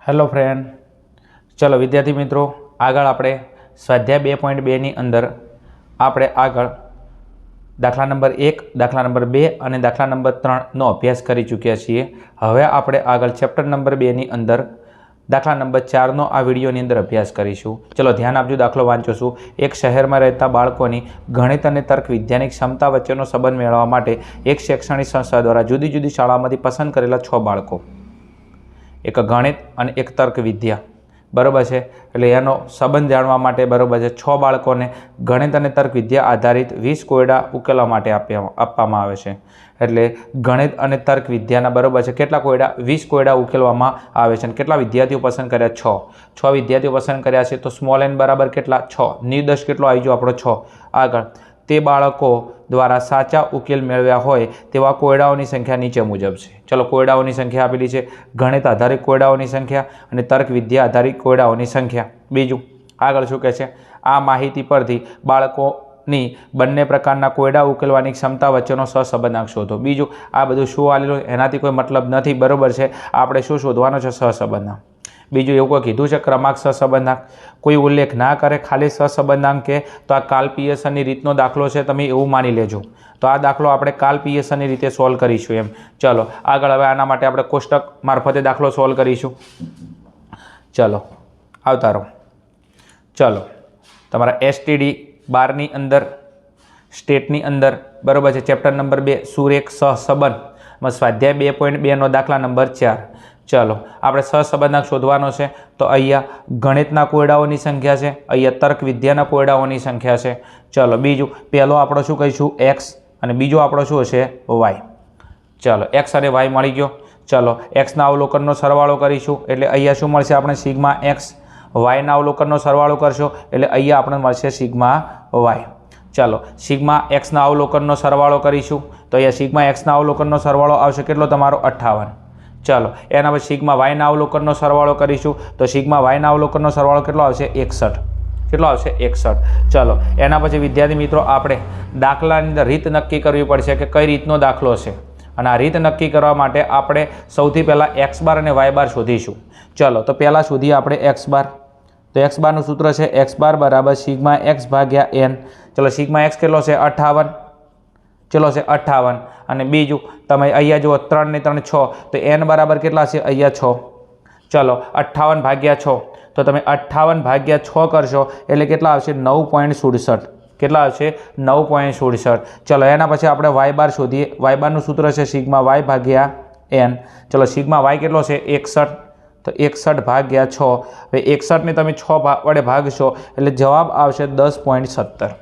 Hello friend, ચલો વિદ્યાર્થી મિત્રો, આગળ આપણે સ્વાધ્યાય 2.2ની અંદર આપણે આગળ દાખલા નંબર 1, દાખલા નંબર 2 અને દાખલા નંબર 3નો અભ્યાસ કરી ચૂક્યા છીએ. હવે આપણે આગળ ચેપ્ટર નંબર 2ની અંદર દાખલા નંબર 4નો આ વિડીયોની અંદર અભ્યાસ કરીશું. ચલો ધ્યાન આપજો, દાખલો વાંચીશું. એક શહેરમાં રહેતા બાળકોની ગણિત અને તર્ક વિદ્યાની ક્ષમતા વચ્ચેનો સંબંધ મેળવવા માટે એક શૈક્ષણિક સંસ્થા દ્વારા જુદી જુદી શાળામાંથી પસંદ કરેલા 6 બાળકો, એક ગણિત અને એક તર્ક વિદ્યા, બરાબર છે, એટલે એનો સંબંધ જાણવા માટે, બરાબર છે, 6 બાળકોને ગણિત અને તર્ક વિદ્યા આધારિત 20 કોયડા ઉકેલવા માટે આપવામાં આવે છે. એટલે ગણિત અને તર્ક વિદ્યાના, બરાબર છે, કેટલા કોયડા? 20 કોયડા ઉકેલવામાં આવે છે. અને કેટલા વિદ્યાર્થીઓ પસંદ કર્યા? 6 વિદ્યાર્થીઓ પસંદ કર્યા છે. તો સ્મોલ એન બરાબર કેટલા? 6. નિર્દેશ કેટલો આવી ગયો આપણો? 6. આગળ તે બાળકો દ્વારા સાચા ઉકેલ મેળવ્યા હોય તેવા કોયડાઓની સંખ્યા નીચે મુજબ છે. ચલો, કોયડાઓની સંખ્યા આપેલી છે. ગણિત આધારિત કોયડાઓની સંખ્યા અને તર્ક વિદ્યા આધારિત કોયડાઓની સંખ્યા. બીજું આગળ શું કહે છે? આ માહિતી પરથી બાળકોની બંને પ્રકારના કોયડા ઉકેલવાની ક્ષમતા વચ્ચેનો સહસંબંધાંક શોધો. બીજું આ બધું શું આલેલું એનાથી કોઈ મતલબ નથી, બરાબર છે. આપણે શું શોધવાનો છે? સહસંબંધાંક. બીજું એવું કોઈ કીધું છે ક્રમાંક સહસંબંધાંક? કોઈ ઉલ્લેખ ના કરે, ખાલી સહસંબંધાંક કે તો આ કાર્લ પિયર્સનની રીતનો દાખલો છે, તમે એવું માની લેજો. તો આ દાખલો આપણે કાર્લ પિયર્સનની રીતે સોલ્વ કરીશું એમ. ચલો આગળ, હવે આના માટે આપણે કોષ્ટક મારફતે દાખલો સોલ્વ કરીશું. ચલો આવતા રહો. ચલો, તમારા STD 12ની અંદર, સ્ટેટની અંદર, બરાબર છે, ચેપ્ટર નંબર 2 સુરેખ સહસંબંધ, સ્વાધ્યાય 2.2નો દાખલા નંબર 4. ચલો, આપણે સહસંબંધાંક શોધવાનો છે. તો અહીંયા ગણિતના કોયડાઓની સંખ્યા છે, અહીંયા તર્ક વિદ્યાના કોયડાઓની સંખ્યા છે. ચલો, બીજું પહેલો આપણો શું કહીશું? x, અને બીજો આપણો શું હશે? y. ચલો, x અને y મળી ગયો. ચલો, xના અવલોકનનો સરવાળો કરીશું એટલે અહીંયા શું મળશે? આપણે સિગ્મા x. yના અવલોકનનો સરવાળો કરશો એટલે અહીંયા આપણે મળશે સિગ્મા y. ચાલો, સિગ્મા xના અવલોકનનો સરવાળો કરીશું તો અહીંયા સિગ્મા xના અવલોકનનો સરવાળો આવશે કેટલો? તમારો 58. ચાલો, એના પછી સિગ્મા વાયના અવલોકનનો સરવાળો કરીશું તો સિગ્મા વાયના અવલોકનનો સરવાળો કેટલો આવશે? 61. કેટલો આવશે? 61. ચાલો, એના પછી વિદ્યાર્થી મિત્રો આપણે દાખલાની અંદર રીત નક્કી કરવી પડશે કે કઈ રીતનો દાખલો છે. અને આ રીત નક્કી કરવા માટે આપણે સૌથી પહેલાં x બાર અને y બાર શોધીશું. ચલો, તો પહેલાં શોધીએ આપણે x બાર. તો x બારનું સૂત્ર છે x બાર બરાબર સિગ્મા x ભાગ્યા n. ચલો, સિગ્મા x કેટલો છે? 58. ચલો છે 58. અને બીજું તમે અહીંયા જુઓ 3 ને 3 6, તો n બરાબર કેટલા છે? અહીંયા 6. ચલો, 58 ભાગ્યા 6, તો તમે 58 ભાગ્યા 6 કરશો એટલે કેટલા આવશે? 9.67. કેટલા આવશે? 9.67. ચલો, એના પછી આપણે y બાર શોધીએ. y બારનું સૂત્ર છે સિગ્મા y ભાગ્યા n. ચલો, સિગ્મા y કેટલો છે? 61. તો 61 ભાગ્યા 6. હવે 61ને તમે 6 વડે ભાગશો એટલે જવાબ આવશે 10.17.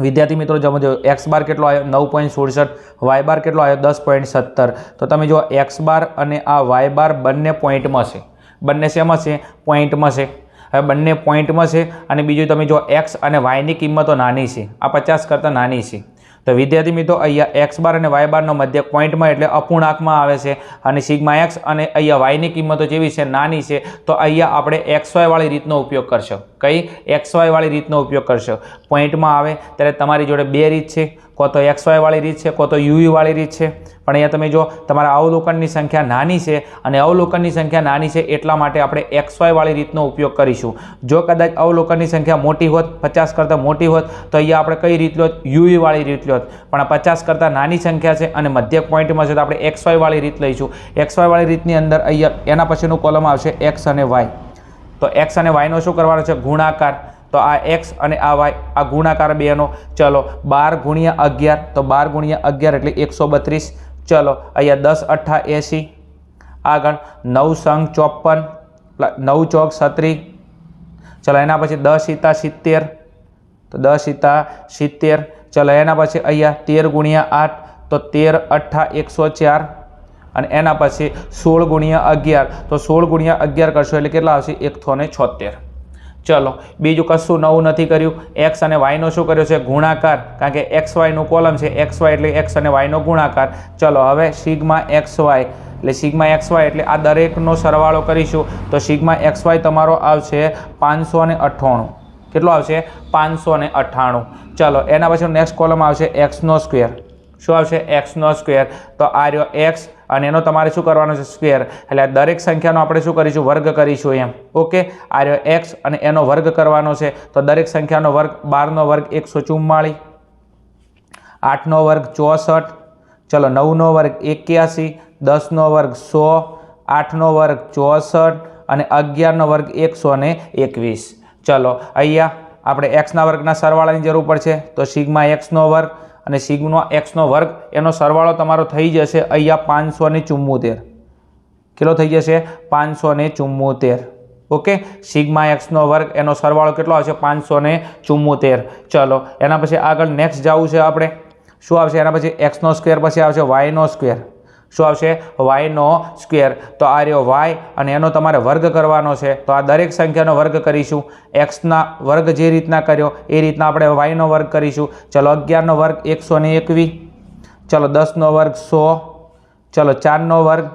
વિદ્યાર્થી મિત્રો સમજો, x બાર કેટલો આવ્યો? 9.67. y બાર કેટલો આવ્યો? 10.17. તો તમે જો x બાર અને આ y બાર બંને પોઈન્ટમાં છે. બંને શેમાં છે? પોઈન્ટમાં છે. હવે બંને પોઈન્ટમાં છે અને બીજું તમે જો x અને yની કિંમતો નાની છે, આ 50 કરતાં નાની છે. તો વિદ્યાર્થી મિત્રો અહીંયા x બાર અને y બારનો મધ્ય પોઈન્ટમાં એટલે અપૂર્ણાંકમાં આવે છે અને સિગ્મા x અને અહીંયા yની કિંમતો જેવી છે? નાની છે. તો અહીંયા આપણે xy વાળી રીતનો ઉપયોગ કરશો. કઈ? xy વાળી રીતનો ઉપયોગ કરશો. પોઈન્ટમાં આવે ત્યારે તમારી જોડે બે રીત છે, કો તો xy વાળી રીત છે, કો તો u વાળી રીત છે. પણ અહીંયા તમે જો તમારા અવલોકનની સંખ્યા નાની છે અને અવલોકનની સંખ્યા નાની છે એટલા માટે આપણે xy વાળી રીતનો ઉપયોગ કરીશું. જો કદાચ અવલોકનની સંખ્યા મોટી હોત, 50 કરતાં મોટી હોત, તો અહીંયા આપણે કઈ રીત લોત? u વાળી રીત લોત. પણ આ 50 કરતાં નાની સંખ્યા છે અને મધ્ય પોઈન્ટમાં છે તો આપણે xy વાળી રીત લઈશું. xy વાળી રીતની અંદર અહીંયા એના પછીનું કોલમ આવશે x અને y. તો x અને yનો શું કરવાનો છે? ગુણાકાર. તો આ x અને આ y, આ ગુણાકાર બેનો. ચલો, 12 ગુણ્યા 11, તો 12 ગુણ્યા 11 એટલે 132. ચલો, અહીંયા 10 8 80. આગળ 9 સંગ 54, 9 ચોક 36. ચલો, એના પછી 10 સીતા 70, તો 10 સીતા 70. ચલો, એના પછી અહીંયા 13 ગુણ્યા 8, તો 13 8 104. અને એના પછી 16 ગુણ્યા 11, તો 16 ગુણ્યા 11 કરશો એટલે કેટલા આવશે? 176. ચલો, બીજું કશું નવું નથી કર્યું. x અને yનો શું કર્યો છે? ગુણાકાર. કારણ કે xyનું કોલમ છે, xy એટલે x અને yનો ગુણાકાર. ચલો, હવે સિગ્મા xy એટલે સિગ્મા xy એટલે આ દરેકનો સરવાળો કરીશું તો સિગ્મા xy તમારો આવશે 598. કેટલો આવશે? 598. ચલો, એના પછી નેક્સ્ટ કોલમ આવશે x નો સ્ક્વેર. શું આવશે? x નો સ્ક્વેર. તો આ રહ્યો x અને એનો તમારે શું કરવાનો છે સ્ક્વેર, એટલે આ દરેક સંખ્યાનો આપણે શું કરીશું વર્ગ કરીશું એમ. ઓકે, આ રહ્યો એક્સ અને એનો વર્ગ કરવાનો છે તો દરેક સંખ્યાનો વર્ગ 12નો વર્ગ 144, 8નો વર્ગ 64, ચલો 9નો વર્ગ 81, 10નો વર્ગ 100, 8નો વર્ગ 64 અને 11નો વર્ગ 121. ચલો અહીંયા આપણે એક્સના વર્ગના સરવાળાની જરૂર પડશે તો સિગ્મા એક્સનો વર્ગ અને સિગ્મા એક્સનો વર્ગ એનો સરવાળો તમારો થઈ જશે અહીંયા 574. કેટલો થઈ જશે 574. ઓકે, સિગ્મા એક્સનો વર્ગ એનો સરવાળો કેટલો આવશે 574. ચલો એના પછી આગળ નેક્સ્ટ જવું છે આપણે. શું આવશે એના પછી એક્સનો સ્ક્વેર, પછી આવશે વાયનો સ્ક્વેર. શું આવશે વાયનો સ્ક્વેર. તો આ રહ્યો વાય અને એનો તમારે વર્ગ કરવાનો છે તો આ દરેક સંખ્યાનો વર્ગ કરીશું. એક્સના વર્ગ જે રીતના કર્યો એ રીતના આપણે વાયનો વર્ગ કરીશું. ચલો 11નો વર્ગ 121, ચલો 10નો વર્ગ 100, ચલો 4નો વર્ગ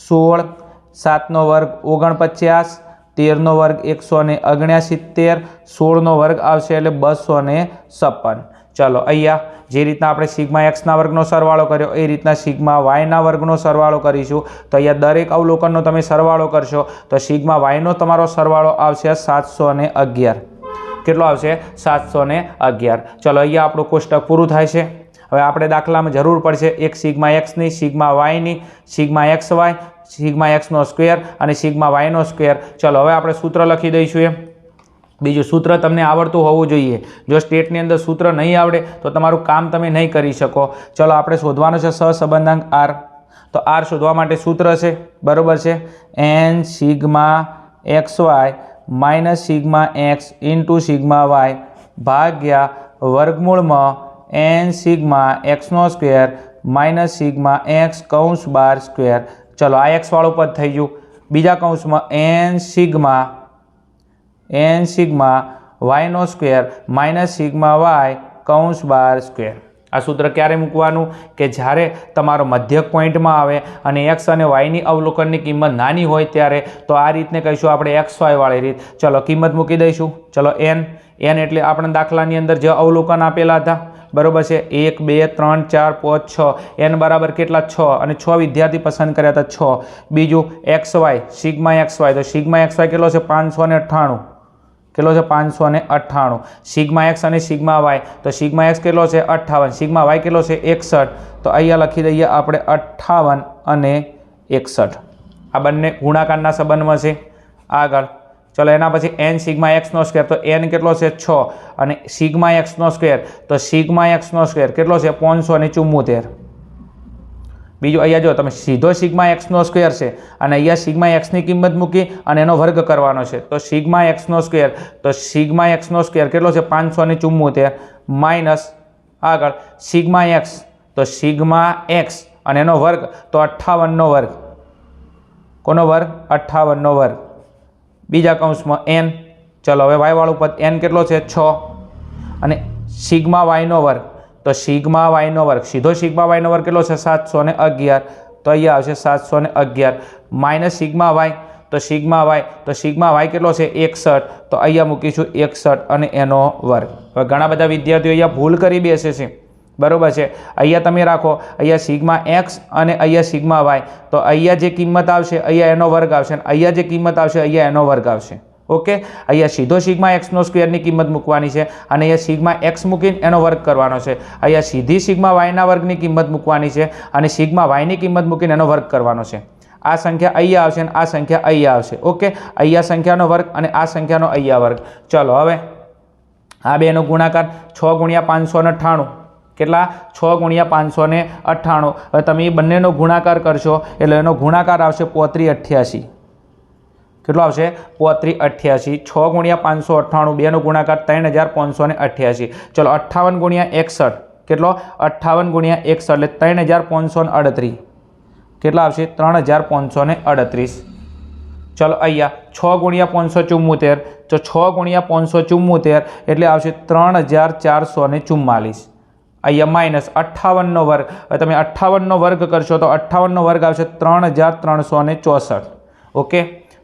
16, 7નો વર્ગ 49, 13નો વર્ગ 169, 16નો વર્ગ આવશે એટલે 256. ચલો અહીંયા જે રીતના આપણે સિગ્મા એક્સના વર્ગનો સરવાળો કર્યો એ રીતના સિગ્મા વાયના વર્ગનો સરવાળો કરીશું. તો અહીંયા દરેક અવલોકનનો તમે સરવાળો કરશો તો સિગ્મા વાયનો તમારો સરવાળો આવશે 711. કેટલો આવશે 711. ચલો અહીંયા આપણું કોષ્ટક પૂરું થાય છે. હવે આપણે દાખલામાં જરૂર પડશે એક સિગ્મા એક્સની, સિગ્મા વાયની, સિગ્મા એક્સ વાય, સિગ્મા એક્સનો સ્ક્વેર અને સિગ્મા વાયનો સ્ક્વેર. ચલો હવે આપણે સૂત્ર લખી દઈશું એમ. બીજું સૂત્ર તમને આવડતું હોવું જોઈએ. જો સ્ટેટની અંદર સૂત્ર નહીં આવડે તો તમારું કામ તમે નહીં કરી શકો. ચલો આપણે શોધવાનો છે સહસંબંધાંક આર. તો આર શોધવા માટે સૂત્ર છે, બરોબર છે, n sigma x y minus sigma x into sigma y ભાગ્યા વર્ગમૂળમાં એન સિગ્મા એક્સનો સ્ક્વેર માઇનસ સિગ્મા એક્સ કૌંસ બાર સ્ક્વેર. ચલો આ એક્સ વાળું પદ થઈ ગયું. બીજા કૌંસમાં એન સિગ્મા વાયનો સ્ક્વેર માઇનસ સિગ્મા વાય કૌંસ બાર સ્ક્વેર. આ સૂત્ર ક્યારે મૂકવાનું કે જ્યારે તમારો મધ્યક પોઈન્ટમાં આવે અને એક્સ અને વાયની અવલોકનની કિંમત નાની હોય ત્યારે. તો આ રીતને કહીશું આપણે એક્સ વાય વાળી રીત. ચલો કિંમત મૂકી દઈશું. ચલો એન એટલે આપણે દાખલાની અંદર જે અવલોકન આપેલા હતા, બરોબર છે, 1 2 3 4 5 6. એન બરાબર કેટલા 6 અને 6 વિદ્યાર્થી પસંદ કર્યા હતા 6. બીજું X Y sigma x Y, તો સિગ્મા એક્સ વાય કેટલો છે 598. કેટલો છે 598. સિગ્મા એક્સ અને સિગ્મા વાય, તો સિગ્મા એક્સ કેટલો છે 58, સિગ્મા વાય કેટલો છે 61. તો અહીંયા લખી દઈએ આપણે 58 અને 61. આ બંને ગુણાકારના સંબંધમાં છે. આગળ ચલો એના પછી એન સિગ્મા એક્સનો સ્ક્વેર, તો એન કેટલો છે 6 અને સિગ્મા એક્સનો સ્ક્વેર, તો સિગ્મા એક્સનો સ્ક્વેર કેટલો છે 574. બીજું અહીંયા જો તમે સીધો સિગ્મા એક્સનો સ્ક્વેર છે અને અહીંયા સિગ્મા એક્સની કિંમત મૂકી અને એનો વર્ગ કરવાનો છે. તો સિગ્મા એક્સનો સ્ક્વેર, તો સિગ્મા એક્સનો સ્ક્વેર કેટલો છે 574 માઇનસ આગળ સિગ્મા એક્સ, તો સિગ્મા એક્સ અને એનો વર્ગ તો 58નો વર્ગ. કોનો વર્ગ 58નો વર્ગ. બીજા કૌંસમાં એન. ચલો હવે વાયવાળું પદ એન કેટલો છે 6 અને સિગ્મા વાયનો વર્ગ, તો સિગ્મા વાયનો વર્ગ સીધો સિગ્મા વાયનો વર્ગ કેટલો છે 711. તો અહીંયા આવશે 711 માઇનસ સિગ્મા વાય, તો સિગ્મા વાય કેટલો છે 61. તો અહીંયા મૂકીશું 61 અને એનો વર્ગ. હવે ઘણા બધા વિદ્યાર્થીઓ અહીંયા ભૂલ કરી બેસે છે, બરોબર છે. અહીંયા તમે રાખો, અહીંયા સિગ્મા એક્સ અને અહીંયા સિગ્મા વાય, તો અહીંયા જે કિંમત આવશે અહીંયા એનો વર્ગ આવશે અને અહીંયા જે કિંમત આવશે અહીંયા એનો વર્ગ આવશે. ઓકે, અહીંયા સીધો સિગ્મા એક્સનો સ્ક્વેરની કિંમત મૂકવાની છે અને અહીંયા સિગ્મા એક્સ મૂકીને એનો વર્ગ કરવાનો છે. અહીંયા સીધી સિગ્મા વાયના વર્ગની કિંમત મૂકવાની છે અને સિગ્મા વાયની કિંમત મૂકીને એનો વર્ગ કરવાનો છે. આ સંખ્યા અહીંયા આવશે અને આ સંખ્યા અહીંયા આવશે. ઓકે, અહીંયા સંખ્યાનો વર્ગ અને આ સંખ્યાનો અહીંયા વર્ગ. ચલો હવે આ બેનો ગુણાકાર 6 ગુણ્યા 598. કેટલા 6 ગુણ્યા 598. હવે તમે એ બંનેનો ગુણાકાર કરશો એટલે એનો ગુણાકાર આવશે 3588. કેટલો આવશે 3588. 6 ગુણ્યા 598 બેનો ગુણાકાર 3588. ચલો 58 ગુણ્યા 61 કેટલો 58 ગુણ્યા 61 એટલે 3538. કેટલા આવશે 3538. ચલો અહીંયા 6 ગુણ્યા 574, તો 6 ગુણ્યા 574 એટલે આવશે 3444. અહીંયા માઇનસ 58નો વર્ગ. હવે તમે 58નો વર્ગ કરશો તો 58નો વર્ગ આવશે 3364. ઓકે,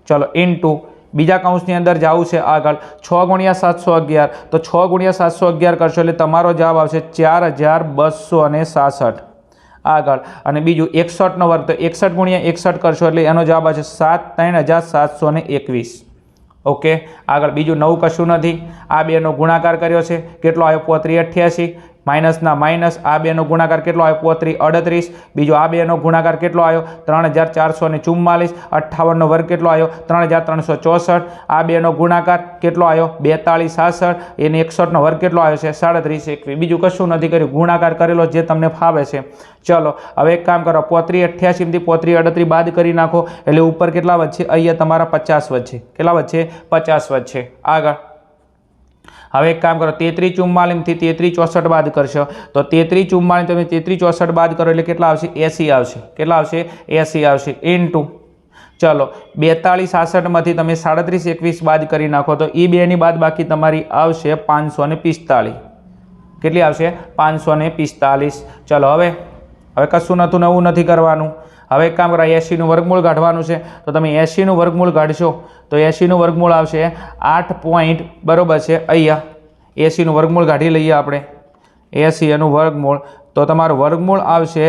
ચલો ઇન્ટુ બીજા કૌંસની અંદર જવું છે આગળ 6 ગુણ્યા 711, તો 6 ગુણ્યા 711 કરશો એટલે તમારો જવાબ આવશે 4267. આગળ અને બીજું 61નો વર્ગ, તો 61 ગુણ્યા 61 કરશો એટલે એનો જવાબ આવશે 37,721. ઓકે, આગળ બીજું નવું કશું નથી. આ બેનો ગુણાકાર કર્યો છે, કેટલો આવ્યો 3588, માઇનસના માઇનસ, આ બેનો ગુણાકાર કેટલો આવ્યો 3538, બીજો આ બેનો ગુણાકાર કેટલો આવ્યો 3444, 58નો વર્ગ કેટલો આવ્યો 3364, આ બેનો ગુણાકાર કેટલો આવ્યો 4266, એને 61નો વર્ગ કેટલો આવ્યો છે 3721. બીજું કશું નથી કર્યું, ગુણાકાર કરેલો જે તમને ફાવે છે. ચલો હવે એક કામ કરો, 3588 માંથી 3538 બાદ કરી નાખો એટલે ઉપર કેટલા વધશે, અહીંયા તમારા 50 વધશે. કેટલા વધશે? 50 વધશે. આગળ હવે એક કામ કરો, 3344 માંથી 3364 બાદ કરશો તો 3344 તમે 3364 બાદ કરો એટલે કેટલા આવશે? 80 આવશે. કેટલા આવશે? 80 આવશે. ઇન્ટુ ચલો 4266 માંથી તમે 3721 બાદ કરી નાખો તો એ બેની બાદ બાકી તમારી આવશે 545. કેટલી આવશે? 545. ચલો હવે કશું નવું નથી કરવાનું. હવે એક કામ કરો, 80નું વર્ગમૂળ કાઢવાનું છે તો તમે 80નું વર્ગમૂળ કાઢશો તો 80નું વર્ગમૂળ આવશે 8 પોઈન્ટ, બરાબર છે. અહીંયા 80નું વર્ગમૂળ કાઢી લઈએ આપણે. 80 એનું વર્ગમૂળ તો તમારું વર્ગમૂળ આવશે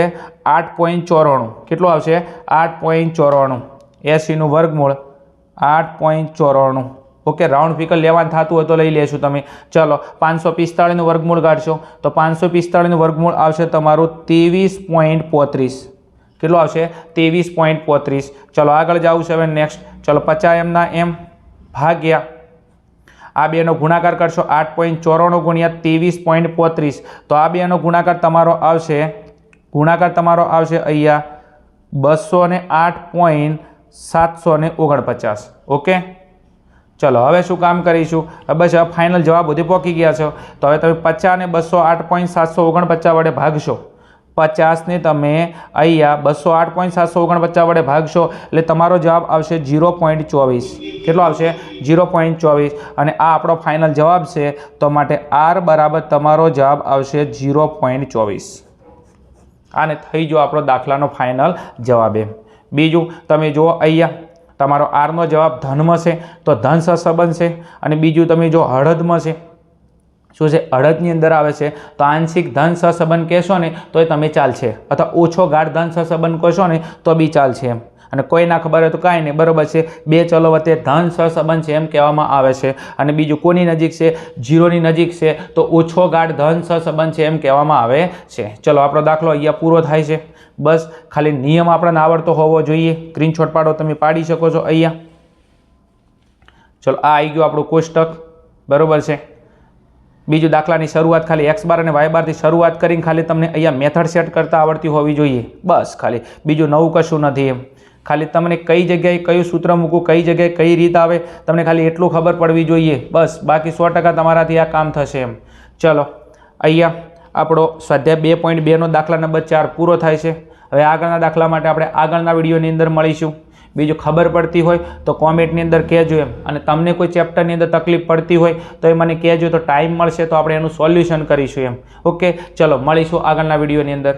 8.94. કેટલું આવશે? 8.94. 80નું વર્ગમૂળ 8.94. ઓકે, રાઉન્ડ ફિગર લેવાનું થતું હોય તો લઈ લેશું તમે. ચલો 545નું વર્ગમૂળ કાઢશો તો 545નું વર્ગમૂળ આવશે તમારું 23.35. કેટલું આવશે? 23.35. ચલો આગળ જવું છે હવે નેક્સ્ટ. ચલો 50 એમ ભાગ્યા આ બેનો ગુણાકાર કરશો 8.94 ગુણ્યા 23.35 તો આ બેનો ગુણાકાર તમારો આવશે અહીંયા 208.749. ઓકે, ચલો હવે શું કામ કરીશું? બસ હવે ફાઇનલ જવાબ બધે પહોંચી ગયા છો તો હવે તમે 50 ને 208.749 વડે ભાગશો. 50ને તમે અહીંયા 208.749 વડે ભાગશો એટલે તમારો જવાબ આવશે 0.24. કેટલો આવશે? 0.24. અને આ આપણો ફાઇનલ જવાબ છે તો માટે R બરાબર તમારો જવાબ આવશે 0.24. આને થઈ ગયો આપણો દાખલાનો ફાઇનલ જવાબ. એમ બીજું તમે જુઓ અહીંયા તમારો આરનો જવાબ ધનમાં છે તો ધન સહસંબંધ છે. અને બીજું તમે જો હળદમાં છે, શું છે? અડદની અંદર આવે છે તો આંશિક ધન સહસંબંધ કહેશો ને તો એ તમે ચાલશે, અથવા ઓછો ગાઢ ધન સહસંબંધ કહેશો ને તો બી ચાલશે એમ. અને કોઈ ના ખબર હોય તો કાંઈ નહીં, બરાબર છે. બે ચલો વચ્ચે ધન સહસંબંધ છે એમ કહેવામાં આવે છે. અને બીજું કોની નજીક છે? 0ની નજીક છે તો ઓછો ગાઢ ધન સહસંબંધ છે એમ કહેવામાં આવે છે. ચલો આપણો દાખલો અહીંયા પૂરો થાય છે. બસ ખાલી નિયમ આપણને આવડતો હોવો જોઈએ. સ્ક્રીનશોટ પાડો, તમે પાડી શકો છો અહીંયા. ચલો આ આવી ગયું આપણું કોષ્ટક, બરાબર છે. બીજું દાખલાની શરૂઆત ખાલી x બાર અને y બારથી શરૂઆત કરીને ખાલી તમને અહીંયા મેથડ સેટ કરતા આવડતી હોવી જોઈએ. બસ ખાલી બીજું નવું કશું નથી એમ. ખાલી તમને કઈ જગ્યાએ કયું સૂત્ર મૂકવું, કઈ જગ્યાએ કઈ રીત આવે, તમને ખાલી એટલું ખબર પડવી જોઈએ. બસ બાકી 100% તમારાથી આ કામ થશે એમ. ચલો અહીંયા આપણો સ્વાધ્યાય 2.2નો દાખલા નંબર 4 પૂરો થાય છે. હવે આગળના દાખલા માટે આપણે આગળના વિડીયોની અંદર મળીશું. બીજું ખબર પડતી હોય તો કોમેન્ટની અંદર કહેજો એમ. અને તમને કોઈ ચેપ્ટરની અંદર તકલીફ પડતી હોય તો એ મને કહેજો, તો ટાઈમ મળશે તો આપણે એનું સોલ્યુશન કરીશું એમ. ઓકે, ચલો મળીશું આગળના વિડીયોની અંદર.